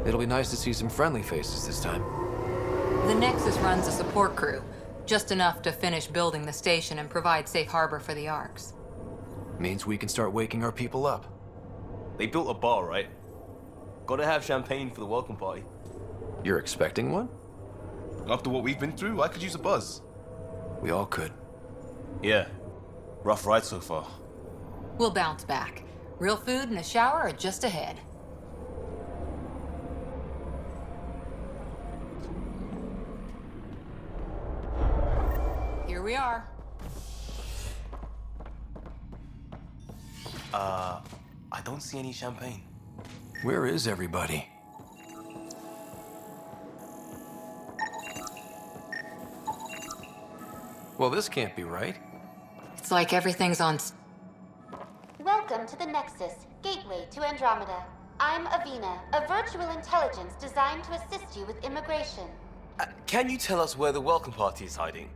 It'll be nice to see some friendly faces this time. The Nexus runs a support crew, just enough to finish building the station and provide safe harbor for the Arks. Means we can start waking our people up. They built a bar, right? Gotta have champagne for the welcome party. You're expecting one? After what we've been through, I could use a buzz. We all could. Yeah. Rough ride so far. We'll bounce back. Real food and a shower are just ahead. Here we are. I don't see any champagne. Where is everybody? Well, this can't be right. It's like everything's on... Welcome to the Nexus, gateway to Andromeda. I'm Avina, a virtual intelligence designed to assist you with immigration. Can you tell us where the welcome party is hiding?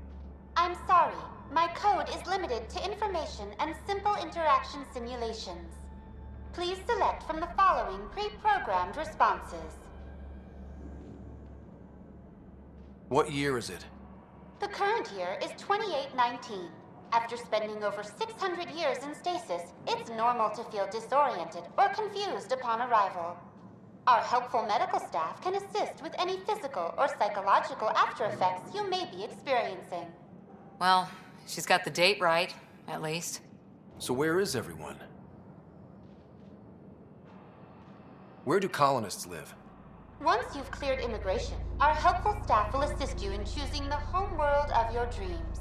I'm sorry, my code is limited to information and simple interaction simulations. Please select from the following pre-programmed responses. What year is it? The current year is 2819. After spending over 600 years in stasis, it's normal to feel disoriented or confused upon arrival. Our helpful medical staff can assist with any physical or psychological after effects you may be experiencing. Well, she's got the date right, at least. So where is everyone? Where do colonists live? Once you've cleared immigration, our helpful staff will assist you in choosing the home world of your dreams.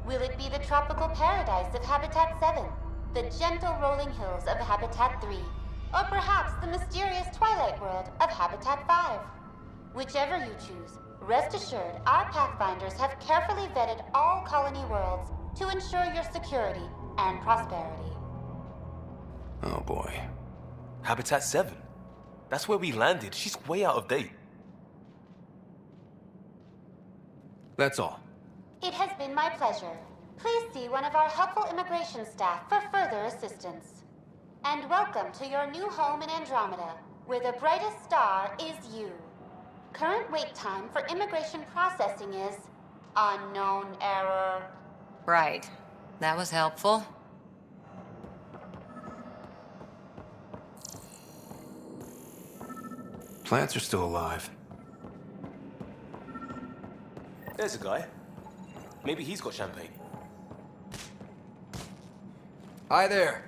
Will it be the tropical paradise of Habitat 7, the gentle rolling hills of Habitat 3, or perhaps the mysterious twilight world of Habitat 5? Whichever you choose, rest assured our Pathfinders have carefully vetted all colony worlds to ensure your security and prosperity. Oh boy. Habitat 7. That's where we landed. She's way out of date. That's all. It has been my pleasure. Please see one of our helpful immigration staff for further assistance. And welcome to your new home in Andromeda, where the brightest star is you. Current wait time for immigration processing is unknown error. Right. That was helpful. Plants are still alive. There's a guy. Maybe he's got champagne. Hi there.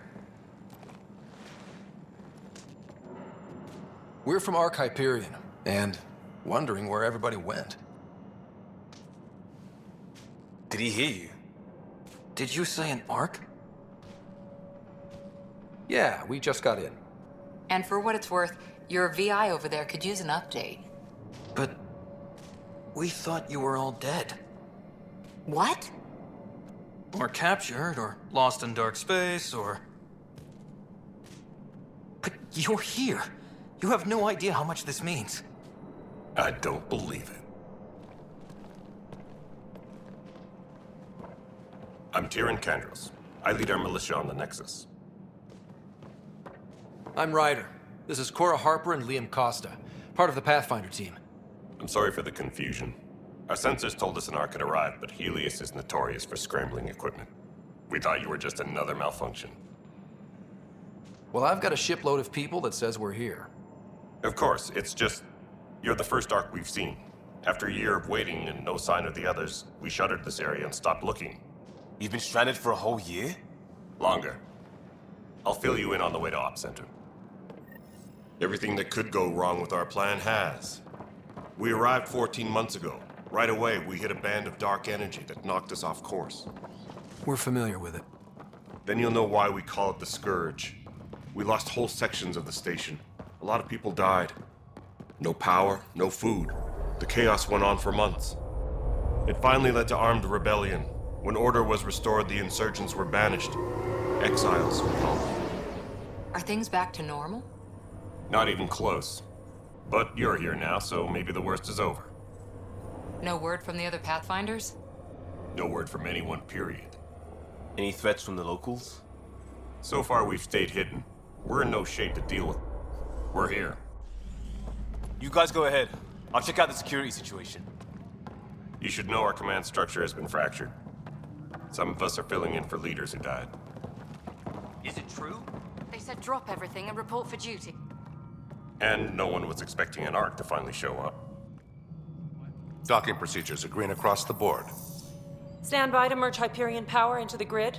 We're from Ark Hyperion, and wondering where everybody went. Did he hear you? Did you say an Ark? Yeah, we just got in. And for what it's worth, your VI over there could use an update. But we thought you were all dead. What? Or captured, or lost in dark space, or... But you're here. You have no idea how much this means. I don't believe it. I'm Tyrion Kandros. I lead our militia on the Nexus. I'm Ryder. This is Cora Harper and Liam Costa, part of the Pathfinder team. I'm sorry for the confusion. Our sensors told us an Ark had arrived, but Helios is notorious for scrambling equipment. We thought you were just another malfunction. Well, I've got a shipload of people that says we're here. Of course, it's just... you're the first Ark we've seen. After a year of waiting and no sign of the others, we shuttered this area and stopped looking. You've been stranded for a whole year? Longer. I'll fill you in on the way to Op Center. Everything that could go wrong with our plan has. We arrived 14 months ago. Right away, we hit a band of dark energy that knocked us off course. We're familiar with it. Then you'll know why we call it the Scourge. We lost whole sections of the station. A lot of people died. No power, no food. The chaos went on for months. It finally led to armed rebellion. When order was restored, the insurgents were banished. Exiles, we call them. Are things back to normal? Not even close. But you're here now, so maybe the worst is over. No word from the other Pathfinders? No word from anyone, period. Any threats from the locals? So far, we've stayed hidden. We're in no shape to deal with. We're here. You guys go ahead. I'll check out the security situation. You should know our command structure has been fractured. Some of us are filling in for leaders who died. Is it true? They said drop everything and report for duty. And no one was expecting an Ark to finally show up. Docking procedures are green across the board. Stand by to merge Hyperion power into the grid.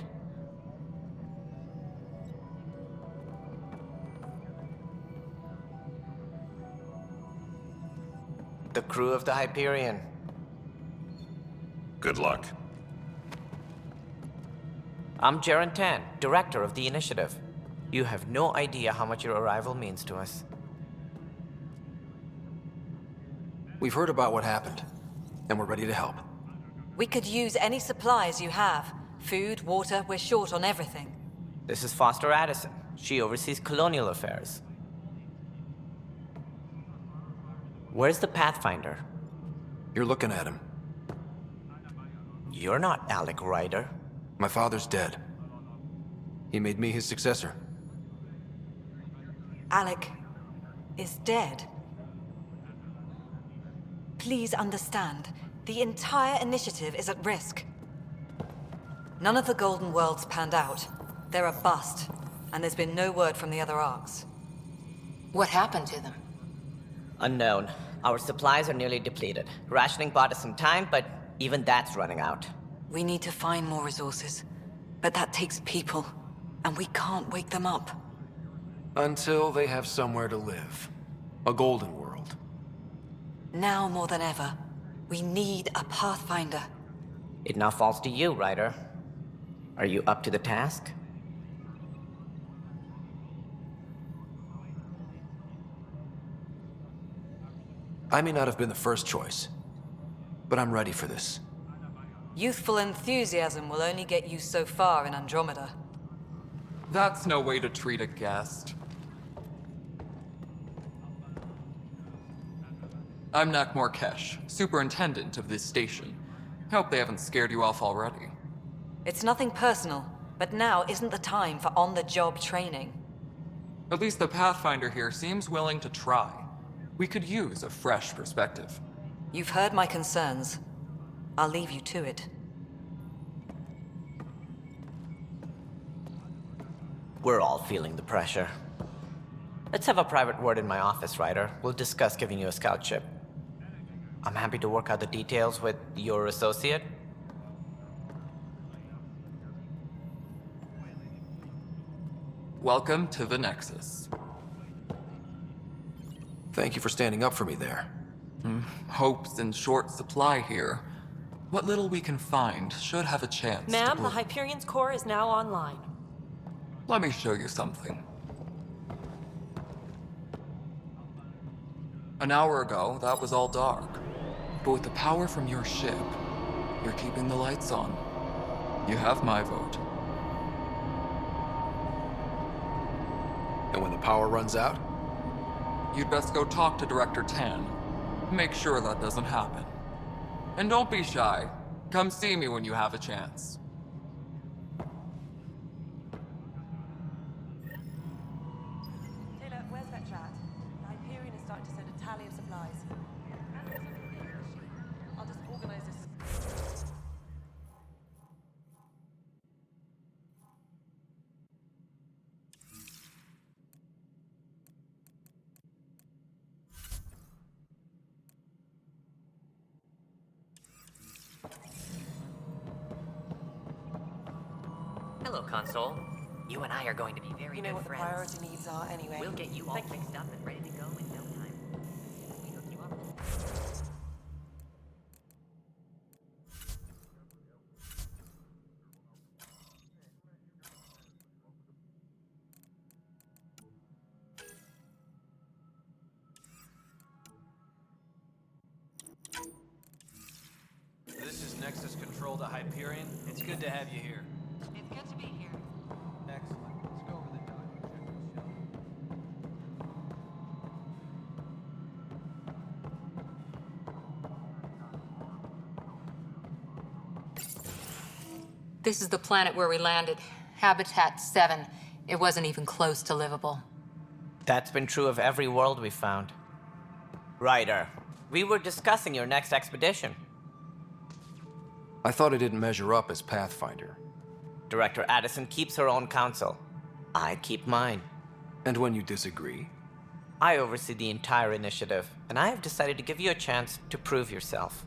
The crew of the Hyperion. Good luck. I'm Jaren Tan, director of the initiative. You have no idea how much your arrival means to us. We've heard about what happened, and we're ready to help. We could use any supplies you have. Food, water, we're short on everything. This is Foster Addison. She oversees colonial affairs. Where's the Pathfinder? You're looking at him. You're not Alec Ryder. My father's dead. He made me his successor. Alec is dead. Please understand, the entire initiative is at risk. None of the Golden Worlds panned out. They're a bust, and there's been no word from the other arcs. What happened to them? Unknown. Our supplies are nearly depleted. Rationing bought us some time, but even that's running out. We need to find more resources, but that takes people, and we can't wake them up. Until they have somewhere to live. A golden world. Now more than ever, we need a Pathfinder. It now falls to you, Ryder. Are you up to the task? I may not have been the first choice, but I'm ready for this. Youthful enthusiasm will only get you so far in Andromeda. That's no way to treat a guest. I'm Nak Morkesh, superintendent of this station. Hope they haven't scared you off already. It's nothing personal, but now isn't the time for on-the-job training. At least the Pathfinder here seems willing to try. We could use a fresh perspective. You've heard my concerns. I'll leave you to it. We're all feeling the pressure. Let's have a private word in my office, Ryder. We'll discuss giving you a scout ship. I'm happy to work out the details with your associate. Welcome to the Nexus. Thank you for standing up for me there. Hope's in short supply here. What little we can find should have a chance to Ma'am, bloom. the Hyperion's core is now online. Let me show you something. An hour ago, that was all dark. But with the power from your ship, you're keeping the lights on. You have my vote. And when the power runs out? You'd best go talk to Director Tan. Make sure that doesn't happen. And don't be shy. Come see me when you have a chance. Taylor, where's that chat? The Hyperion is starting to send a tally of supplies. I'll just organize this. Hello, Console. You and I are going to be very You know good what the friends. priority needs are anyway. We'll get you all Thank you. fixed up and ready to go in no time. We hook you up. This is Nexus Control to Hyperion. It's good to have you here. It's good to be here. Excellent. Let's go over the document. This is the planet where we landed. Habitat 7. It wasn't even close to livable. That's been true of every world we've found. Ryder, we were discussing your next expedition. I thought I didn't measure up as Pathfinder. Director Addison keeps her own counsel. I keep mine. And when you disagree? I oversee the entire initiative, and I have decided to give you a chance to prove yourself.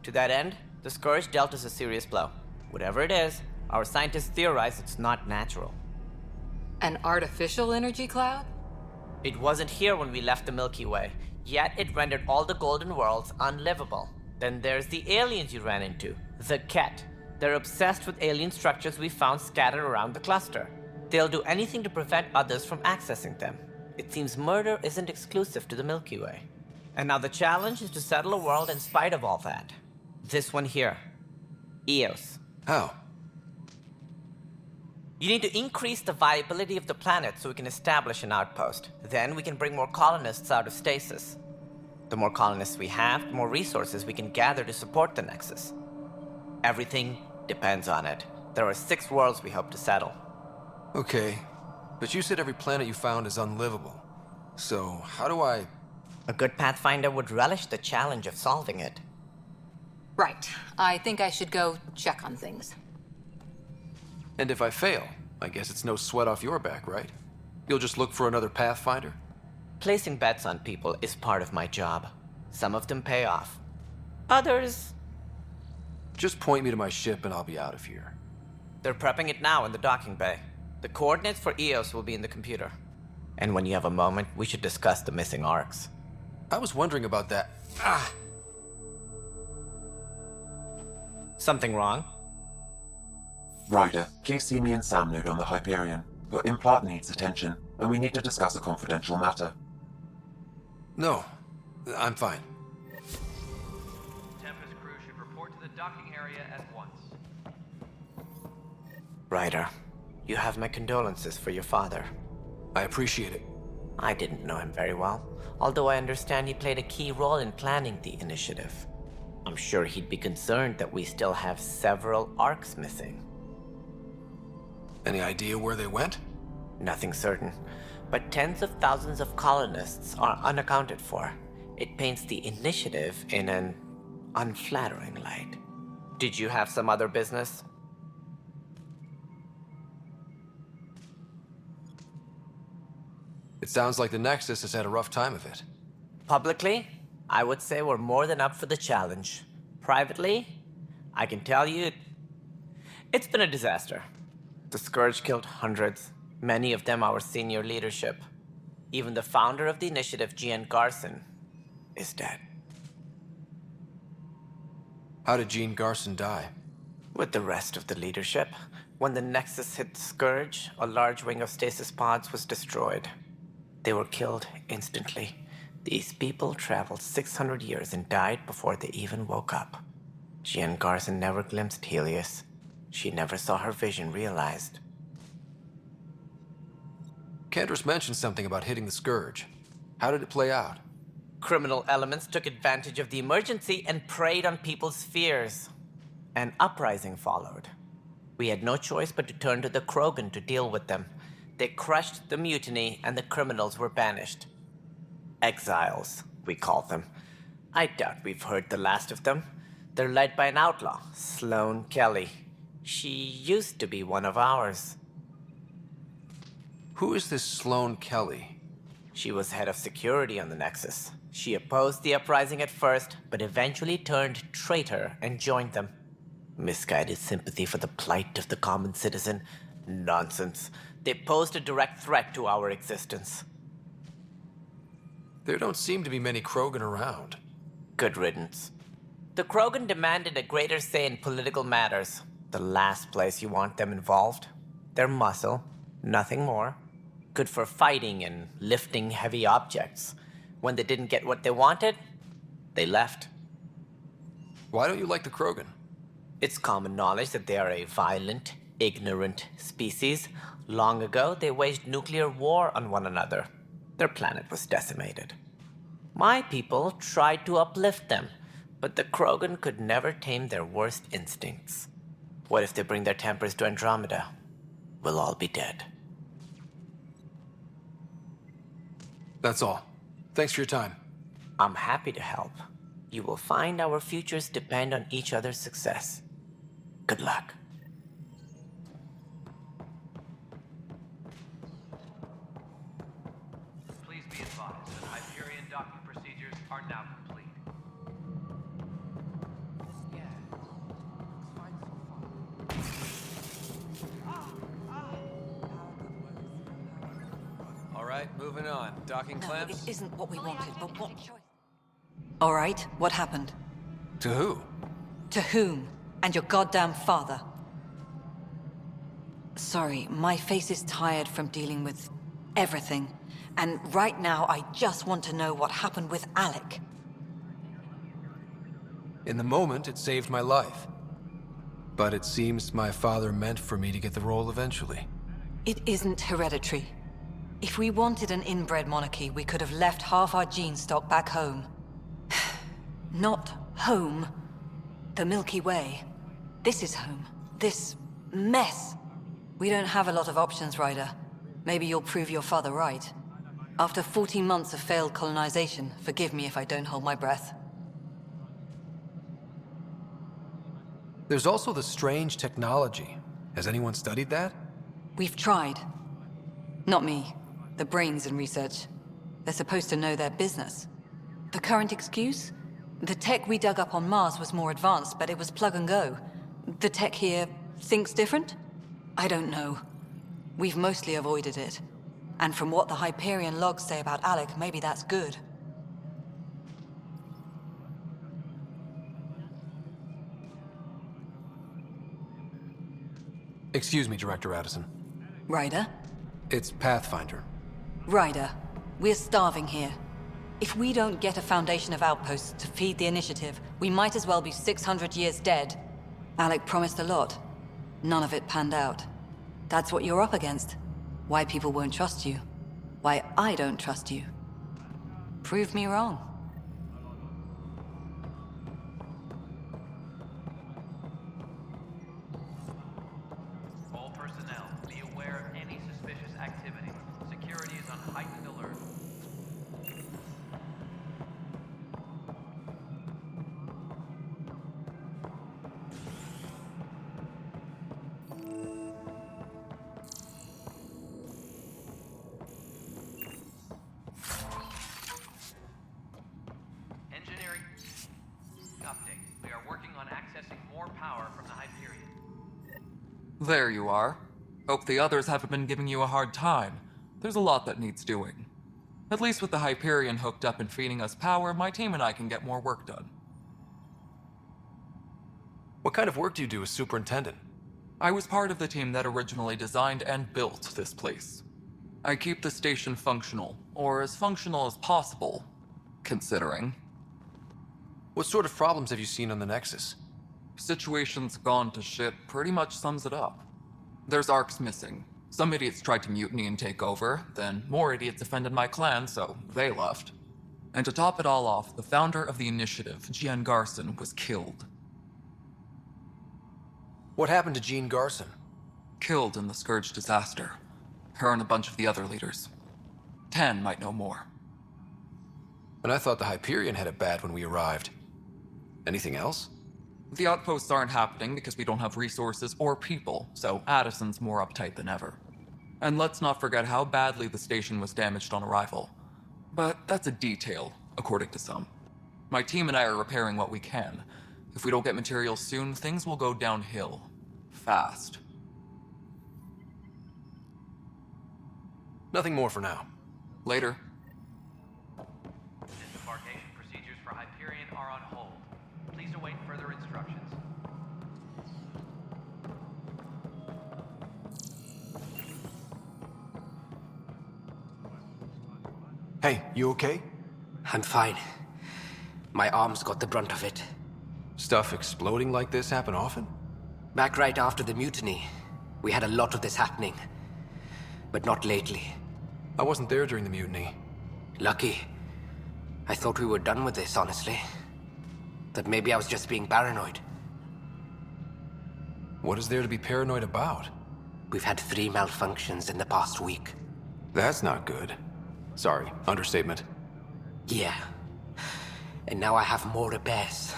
To that end, the Scourge dealt us a serious blow. Whatever it is, our scientists theorize it's not natural. An artificial energy cloud? It wasn't here when we left the Milky Way, yet it rendered all the Golden Worlds unlivable. Then there's the aliens you ran into, the Ket. They're obsessed with alien structures we found scattered around the cluster. They'll do anything to prevent others from accessing them. It seems murder isn't exclusive to the Milky Way. And now the challenge is to settle a world in spite of all that. This one here. Eos. How? You need to increase the viability of the planet so we can establish an outpost. Then we can bring more colonists out of stasis. The more colonists we have, the more resources we can gather to support the Nexus. Everything depends on it. There are 6 worlds we hope to settle. Okay, but you said every planet you found is unlivable. So, how do I... A good Pathfinder would relish the challenge of solving it. Right. I think I should go check on things. And if I fail, I guess it's no sweat off your back, right? You'll just look for another Pathfinder? Placing bets on people is part of my job. Some of them pay off. Others... Just point me to my ship and I'll be out of here. They're prepping it now in the docking bay. The coordinates for Eos will be in the computer. And when you have a moment, we should discuss the missing arcs. I was wondering about that. Ah! Something wrong? Ryder, Casey and Sam node on the Hyperion. Your implant needs attention, and we need to discuss a confidential matter. No, I'm fine. Tempest crew should report to the docking area at once. Ryder, you have my condolences for your father. I appreciate it. I didn't know him very well, although I understand he played a key role in planning the initiative. I'm sure he'd be concerned that we still have several arcs missing. Any idea where they went? Nothing certain, but tens of thousands of colonists are unaccounted for. It paints the initiative in an unflattering light. Did you have some other business? It sounds like the Nexus has had a rough time of it. Publicly, I would say we're more than up for the challenge. Privately, I can tell you it's been a disaster. The Scourge killed hundreds, many of them our senior leadership. Even the founder of the initiative, Jean Garson, is dead. How did Jean Garson die? With the rest of the leadership. When the Nexus hit the Scourge, a large wing of stasis pods was destroyed. They were killed instantly. These people traveled 600 years and died before they even woke up. Jean Garson never glimpsed Helios. She never saw her vision realized. Cantor's mentioned something about hitting the Scourge. How did it play out? Criminal elements took advantage of the emergency and preyed on people's fears. An uprising followed. We had no choice but to turn to the Krogan to deal with them. They crushed the mutiny and the criminals were banished. Exiles, we call them. I doubt we've heard the last of them. They're led by an outlaw, Sloane Kelly. She used to be one of ours. Who is this Sloane Kelly? She was head of security on the Nexus. She opposed the uprising at first, but eventually turned traitor and joined them. Misguided sympathy for the plight of the common citizen? Nonsense. They posed a direct threat to our existence. There don't seem to be many Krogan around. Good riddance. The Krogan demanded a greater say in political matters. The last place you want them involved. Their muscle, nothing more. Good for fighting and lifting heavy objects. When they didn't get what they wanted, they left. Why don't you like the Krogan? It's common knowledge that they are a violent, ignorant species. Long ago, they waged nuclear war on one another. Their planet was decimated. My people tried to uplift them, but the Krogan could never tame their worst instincts. What if they bring their tempers to Andromeda? We'll all be dead. That's all. Thanks for your time. I'm happy to help. You will find our futures depend on each other's success. Good luck. Please be advised that Hyperion docking procedures are now complete. Yeah. Looks fine so far. All right, moving on. Docking No, clamps? it isn't what we wanted, but what choice? All right, what happened? To who? To whom? And your goddamn father. Sorry, my face is tired from dealing with everything. And right now, I just want to know what happened with Alec. In the moment, it saved my life. But it seems my father meant for me to get the role eventually. It isn't hereditary. If we wanted an inbred monarchy, we could have left half our gene stock back home. Not home. The Milky Way. This is home. This mess. We don't have a lot of options, Ryder. Maybe you'll prove your father right. After 14 months of failed colonization, forgive me if I don't hold my breath. There's also the strange technology. Has anyone studied that? We've tried. Not me. The brains in research. They're supposed to know their business. The current excuse? The tech we dug up on Mars was more advanced, but it was plug and go. The tech here thinks different? I don't know. We've mostly avoided it. And from what the Hyperion logs say about Alec, maybe that's good. Excuse me, Director Addison. Ryder? It's Pathfinder. Ryder, we're starving here. If we don't get a foundation of outposts to feed the initiative, we might as well be 600 years dead. Alec promised a lot. None of it panned out. That's what you're up against. Why people won't trust you. Why I don't trust you. Prove me wrong. All personnel, be aware of any suspicious activity. Security is on heightened alert. Engineering update. We are working on accessing more power from the Hyperion. There you are. Hope the others haven't been giving you a hard time. There's a lot that needs doing. At least with the Hyperion hooked up and feeding us power, my team and I can get more work done. What kind of work do you do as superintendent? I was part of the team that originally designed and built this place. I keep the station functional, or as functional as possible, considering. What sort of problems have you seen on the Nexus? Situation's gone to shit pretty much sums it up. There's arcs missing. Some idiots tried to mutiny and take over, then more idiots offended my clan, so they left. And to top it all off, the founder of the initiative, Gian Garson, was killed. What happened to Jean Garson? Killed in the Scourge disaster. Her and a bunch of the other leaders. Tan might know more. And I thought the Hyperion had it bad when we arrived. Anything else? The outposts aren't happening because we don't have resources or people, so Addison's more uptight than ever. And let's not forget how badly the station was damaged on arrival. But that's a detail, according to some. My team and I are repairing what we can. If we don't get materials soon, things will go downhill. Fast. Nothing more for now. Later. Disembarkation procedures for Hyperion are on hold. Please await further instructions. Hey, you okay? I'm fine. My arms got the brunt of it. Stuff exploding like this happen often? Back right after the mutiny, we had a lot of this happening. But not lately. I wasn't there during the mutiny. Lucky. I thought we were done with this, honestly. That maybe I was just being paranoid. What is there to be paranoid about? We've had 3 malfunctions in the past week. That's not good. Sorry, understatement. Yeah. and now I have more repairs.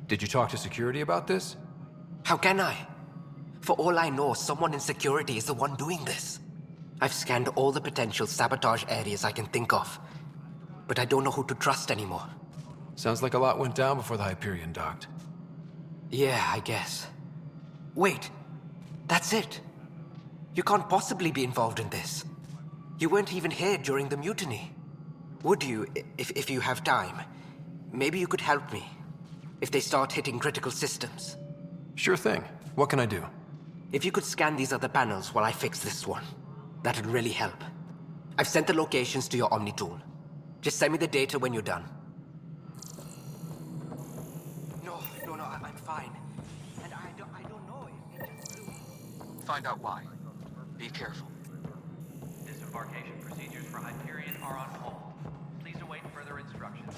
Did you talk to security about this? How can I? For all I know, someone in security is the one doing this. I've scanned all the potential sabotage areas I can think of, but I don't know who to trust anymore. Sounds like a lot went down before the Hyperion docked. Yeah, I guess. Wait, that's it. You can't possibly be involved in this. You weren't even here during the mutiny. Would you, if you have time? Maybe you could help me. If they start hitting critical systems. Sure thing. What can I do? If you could scan these other panels while I fix this one, that'd really help. I've sent the locations to your Omni tool. Just send me the data when you're done. No, I'm fine. And I don't know if it just blew. Find out why. Be careful. Disembarkation procedures for Hyperion are on hold. Please await further instructions.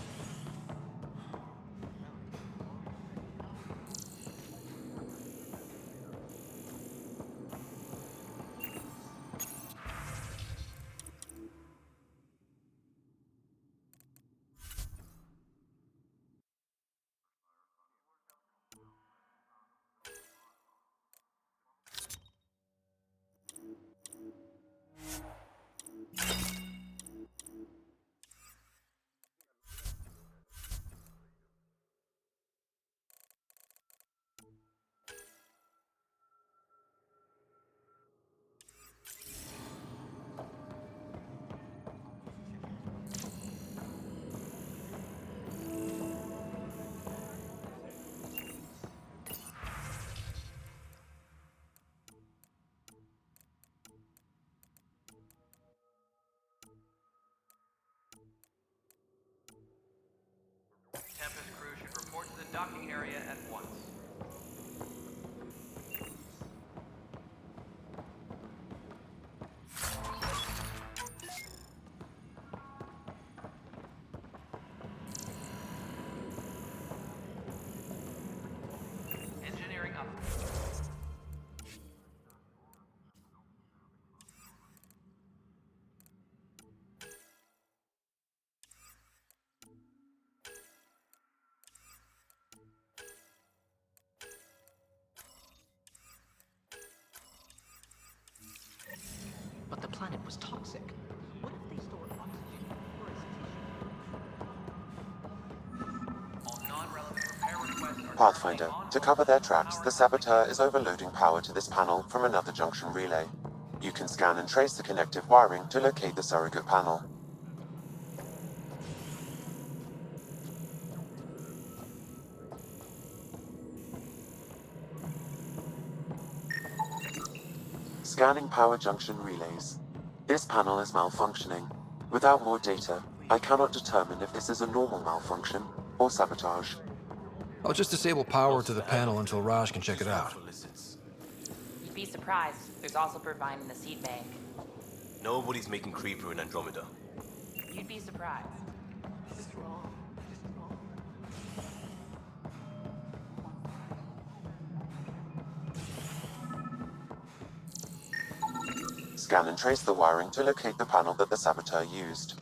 Tempest crew should report to the docking area at once. Engineering up. But the planet was toxic. What if they store oxygen for its All non-relevant repair requests are Pathfinder, to cover their tracks, the Saboteur is overloading power to this panel from another junction relay. You can scan and trace the connective wiring to locate the surrogate panel. Scanning power junction relays. This panel is malfunctioning. Without more data, I cannot determine if this is a normal malfunction or sabotage. I'll just disable power to the panel until Raj can check it out. You'd be surprised. There's also Purvine in the seed bank. Nobody's making Creeper in Andromeda. You'd be surprised. This is wrong. This is wrong. Scan and trace the wiring to locate the panel that the Saboteur used.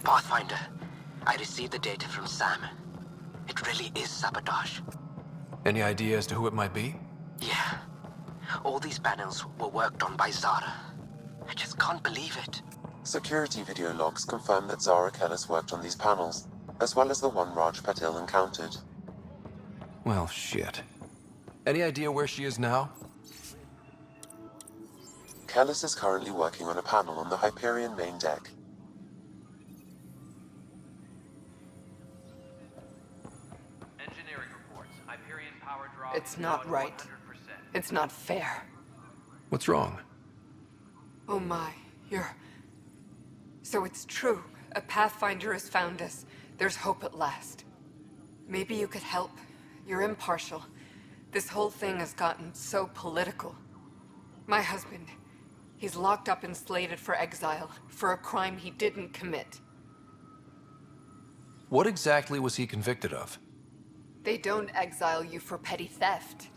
Pathfinder, I received the data from Sam. It really is sabotage. Any idea as to who it might be? Yeah. All these panels were worked on by Zara. I just can't believe it. Security video logs confirm that Zara Kellis worked on these panels, as well as the one Raj Patil encountered. Well, shit. Any idea where she is now? Kellis is currently working on a panel on the Hyperion main deck. Engineering reports. Hyperion power draw. It's not right. 100%. It's not fair. What's wrong? Oh my, you're... So it's true. A Pathfinder has found us. There's hope at last. Maybe you could help. You're impartial. This whole thing has gotten so political. My husband, he's locked up and slated for exile for a crime he didn't commit. What exactly was he convicted of? They don't exile you for petty theft.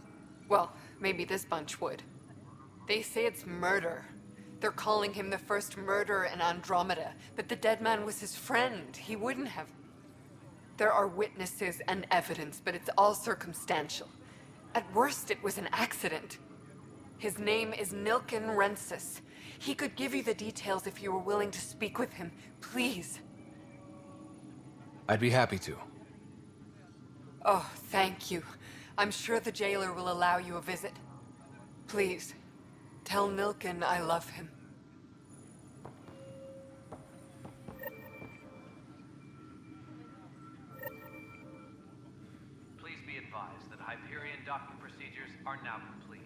Well, maybe this bunch would. They say it's murder. They're calling him the first murderer in Andromeda, but the dead man was his friend. He wouldn't have. There are witnesses and evidence, but it's all circumstantial. At worst, it was an accident. His name is Nilken Rensis. He could give you the details if you were willing to speak with him. Please. I'd be happy to. Oh, thank you. I'm sure the jailer will allow you a visit. Please, tell Nilken I love him. Please be advised that Hyperion docking procedures are now complete.